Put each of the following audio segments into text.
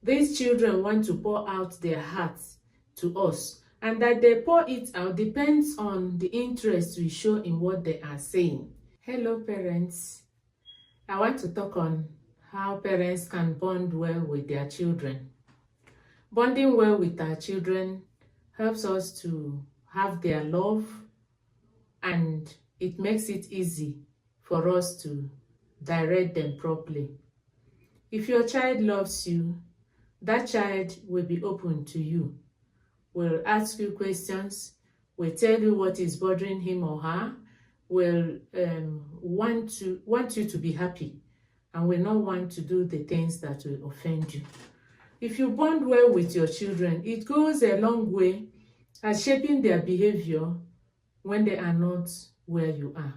these children want to pour out their hearts to us, and that they pour it out depends on the interest we show in what they are saying. Hello parents, I want to talk on how parents can bond well with their children. Bonding well with our children helps us to have their love, and it makes it easy for us to direct them properly. If your child loves you, that child will be open to you, will ask you questions, will tell you what is bothering him or her, will want you to be happy, and will not want to do the things that will offend you. If you bond well with your children, it goes a long way at shaping their behavior when they are not where you are.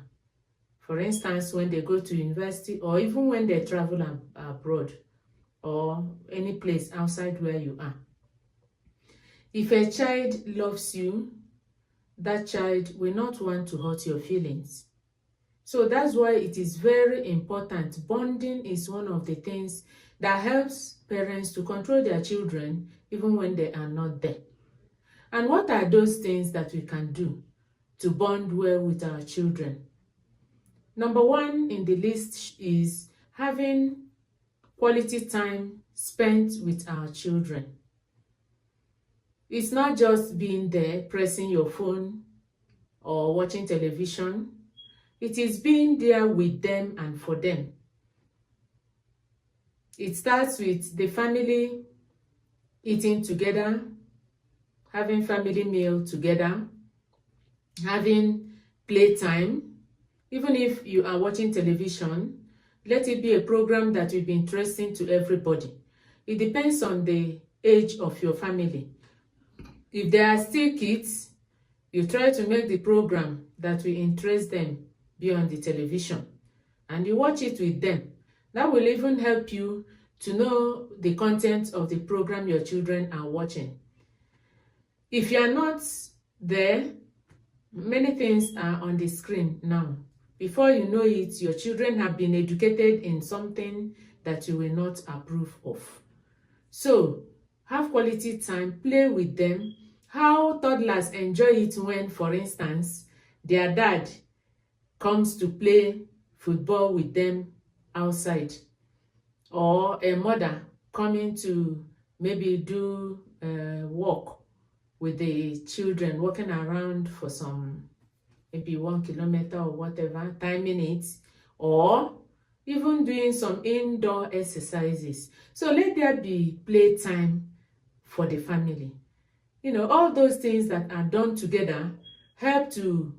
For instance, when they go to university, or even when they travel abroad, or any place outside where you are. If a child loves you, that child will not want to hurt your feelings. So that's why it is very important. Bonding is one of the things that helps parents to control their children even when they are not there. And what are those things that we can do to bond well with our children? Number one in the list is having quality time spent with our children. It's not just being there, pressing your phone or watching television. It is being there with them and for them. It starts with the family eating together, having family meal together, having playtime. Even if you are watching television, let it be a program that will be interesting to everybody. It depends on the age of your family. If they are still kids, you try to make the program that will interest them be on the television, and you watch it with them. That will even help you to know the content of the program your children are watching. If you are not there, many things are on the screen now. Before you know it, your children have been educated in something that you will not approve of. So, have quality time, play with them. How toddlers enjoy it when, for instance, their dad comes to play football with them outside, or a mother coming to maybe do walk with the children, walking around for some maybe 1 kilometer or whatever, timing it, or even doing some indoor exercises. So let there be playtime for the family. You know, all those things that are done together help to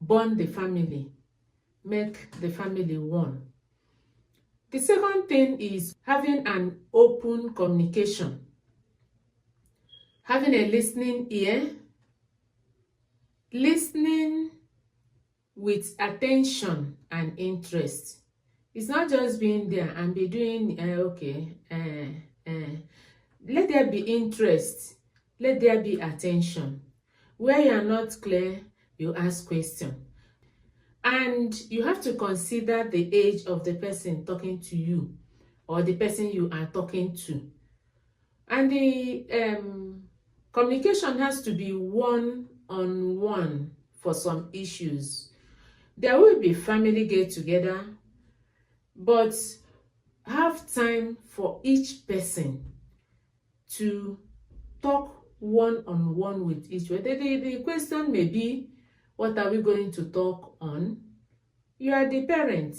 bond the family, make the family one. The second thing is having an open communication, having a listening ear, listening with attention and interest. It's not just being there and be doing Let there be interest, let there be attention. Where you are not clear, you ask questions. And you have to consider the age of the person talking to you, or the person you are talking to. And the communication has to be one-on-one for some issues. There will be family get-together, but have time for each person to talk one-on-one with each other. The question may be, what are we going to talk on? You are the parent.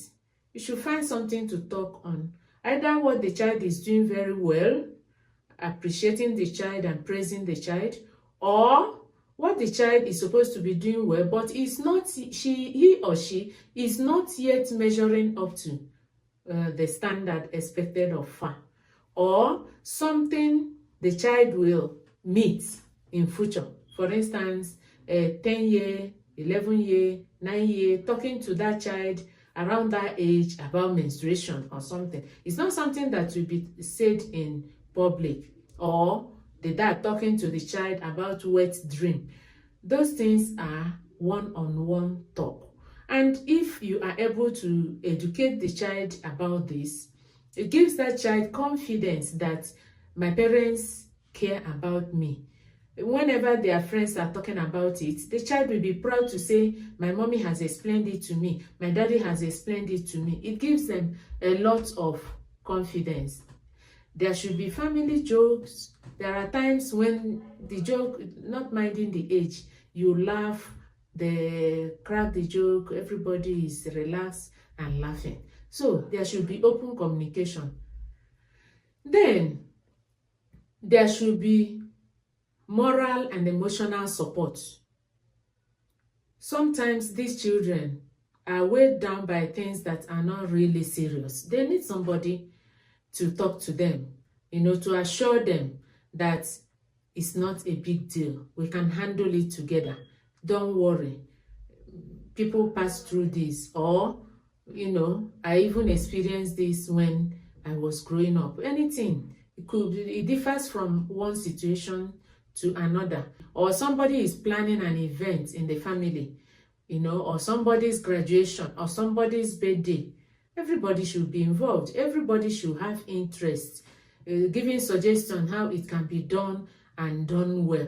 You should find something to talk on. Either what the child is doing very well, appreciating the child and praising the child, or what the child is supposed to be doing well, but is not, he or she is not yet measuring up to the standard expected of her, or something the child will meet in future. For instance, a 10-year, 11-year, 9-year, talking to that child around that age about menstruation or something. It's not something that will be said in public, or the dad talking to the child about wet dream. Those things are one-on-one talk. And if you are able to educate the child about this, it gives that child confidence that my parents care about me. Whenever their friends are talking about it, the child will be proud to say, my mommy has explained it to me, my daddy has explained it to me. It gives them a lot of confidence. There should be family jokes. There are times when the joke, not minding the age, you laugh, they crack the joke, everybody is relaxed and laughing. So there should be open communication. Then there should be moral and emotional support. Sometimes these children are weighed down by things that are not really serious. They need somebody to talk to them, to assure them that it's not a big deal. We can handle it together. Don't worry. People pass through this. Or, I even experienced this when I was growing up. Anything. It differs from one situation to another. Or somebody is planning an event in the family, or somebody's graduation, or somebody's birthday. Everybody should be involved. Everybody should have interest, giving suggestions how it can be done and done well.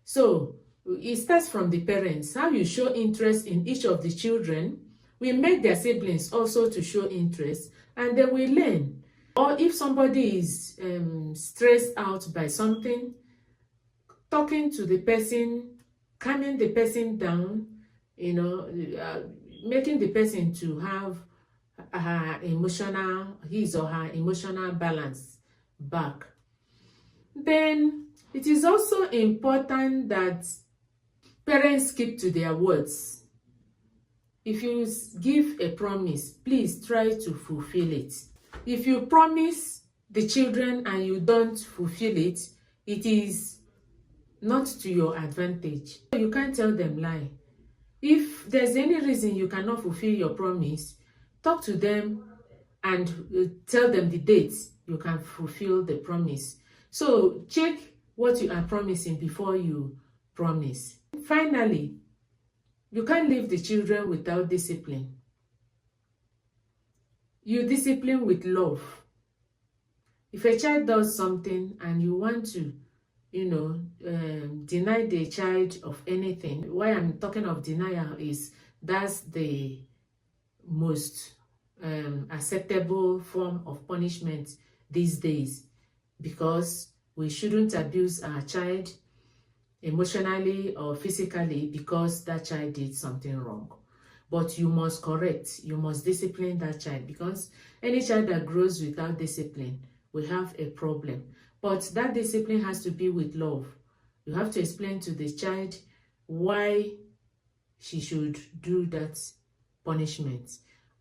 So it starts from the parents. How you show interest in each of the children will make their siblings also to show interest, and they will learn. Or if somebody is stressed out by something, talking to the person, calming the person down, making the person to have his or her emotional balance back. Then it is also important that parents keep to their words. If you give a promise, please try to fulfill it. If you promise the children and you don't fulfill it, it is not to your advantage. You can't tell them lie. If there's any reason you cannot fulfill your promise, talk to them and tell them the dates you can fulfill the promise. So check what you are promising before you promise. Finally, you can't leave the children without discipline. You discipline with love. If a child does something and you want to, deny the child of anything, why I'm talking of denial is that's the most acceptable form of punishment these days, because we shouldn't abuse our child emotionally or physically because that child did something wrong. But you must correct, you must discipline that child, because any child that grows without discipline will have a problem. But that discipline has to be with love. You have to explain to the child why she should do that punishment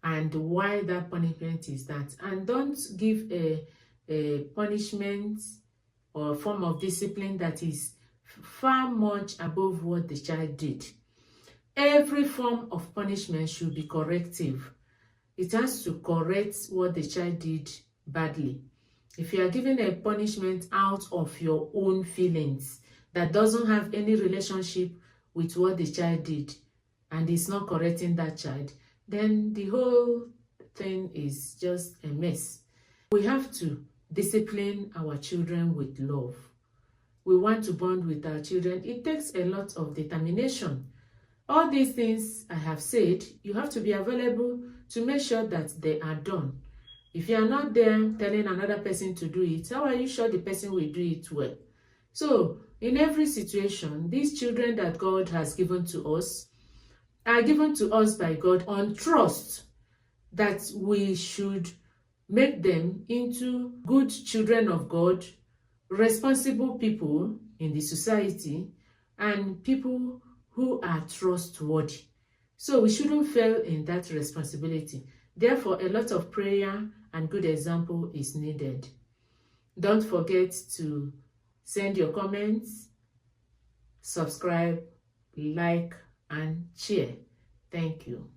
and why that punishment is that. And don't give a punishment or a form of discipline that is far much above what the child did. Every form of punishment should be corrective. It has to correct what the child did badly. If you are giving a punishment out of your own feelings that doesn't have any relationship with what the child did and is not correcting that child, then the whole thing is just a mess. We have to discipline our children with love. We want to bond with our children. It takes a lot of determination. All these things I have said, you have to be available to make sure that they are done. If you are not there telling another person to do it, how are you sure the person will do it well? So, in every situation, these children that God has given to us are given to us by God on trust that we should make them into good children of God, responsible people in the society, and people who are trustworthy. So we shouldn't fail in that responsibility. Therefore, a lot of prayer and good example is needed. Don't forget to send your comments, subscribe, like, and share. Thank you.